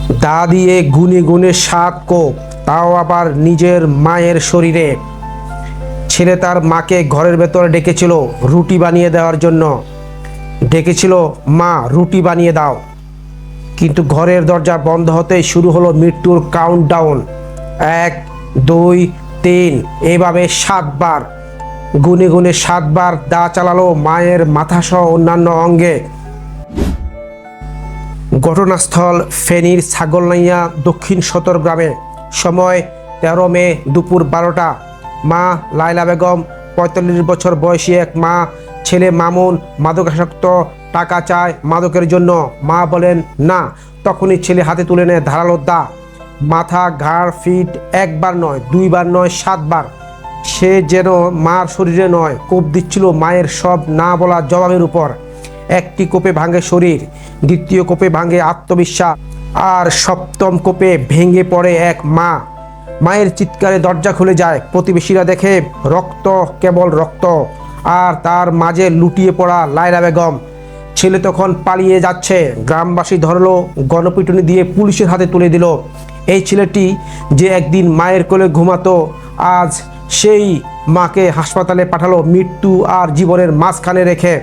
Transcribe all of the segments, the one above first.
দা দিয়ে গুনে গুনে 7 কোপ, তাও আবার নিজের মায়ের শরীরে। ছেলে তার মাকে ঘরের ভেতরে ডেকেছিল রুটি বানিয়ে দেওয়ার জন্য। ডেকেছিল, মা রুটি বানিয়ে দাও। কিন্তু ঘরের দরজা বন্ধ হতেই শুরু হলো মৃত্যুর কাউন্টডাউন। 1, 2, 3, এভাবে 7 বার। গুনে গুনে 7 বার দা চালালো মায়ের মাথাসহ অন্যান্য অঙ্গে। ঘটনাস্থল ফেনীর ছাগলনাইয়া দক্ষিণ সদর গ্রামে। সময় 13 মে দুপুর 12টা। মা লায়লা বেগম 45 বছর বয়সী এক মা। ছেলে মামুন মাদকাসক্ত, টাকা চায় মাদকের জন্য। মা বলেন না। তখনই ছেলে হাতে তুলে নেয় ধারালো দা। মাথা, ঘাড়, ফিট, 1 বার নয়, 2 বার নয়, 7 বার। সে যেন মার শরীরে নয়, কোপ দিচ্ছিল মায়ের সব না বলা জবাবের উপর। একটি কোপে ভাঙে শরীর, দ্বিতীয় কোপে ভাঙে আত্মবিশ্বাস, আর সপ্তম কোপে ভেঙে পড়ে এক মা। মায়ের চিৎকারে দরজা খুলে যায়। প্রতিবেশীরা দেখে রক্ত, কেবল রক্ত, আর তার মাঝে লুটিয়ে পড়া লায়লা বেগম। ছেলে তখন পালিয়ে যাচ্ছে। গ্রামবাসী ধরলো, গণপিটুনি দিয়ে পুলিশের হাতে তুলে দিল। এই ছেলেটি যে একদিন মায়ের কোলে ঘুমাতো, আজ সেই মাকে হাসপাতালে পাঠালো মৃত্যু আর জীবনের মাঝখানে রেখে।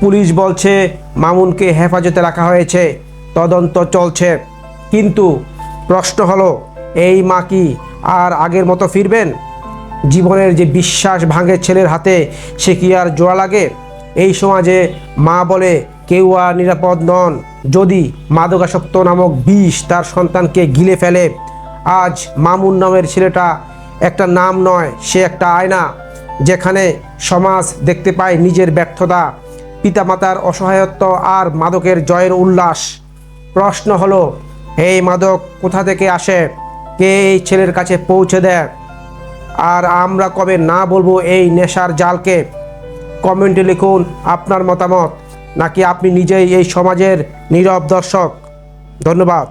পুলিশ বলছে মামুনকে হেফাজতে রাখা হয়েছে, তদন্ত চলছে। কিন্তু প্রশ্ন হলো, এই মা কি আর আগের মতো ফিরবেন? জীবনের যে বিশ্বাস ভাঙে ছেলের হাতে, সে কি আর জোড়া লাগে? এই সমাজে মা বলে কেউ আর নিরাপদ নন যদি মাদকাসক্ত নামক বিষ তার সন্তানকে গিলে ফেলে। আজ মামুন নামের ছেলেটা একটা নাম নয়, সে একটা আয়না, যেখানে সমাজ দেখতে পায় নিজের ব্যর্থতা, পিতামাতার অসহায়ত্ব আর মাদকের জয়ের উল্লাস। প্রশ্ন হলো, এই মাদক কোথা থেকে আসে? কে এই ছেলের কাছে পৌঁছে দেয়? আর আমরা কবে না বলবো এই নেশার জালকে? কমেন্টে লিখুন আপনার মতামত, নাকি আপনি নিজেই এই সমাজের নীরব দর্শক। ধন্যবাদ।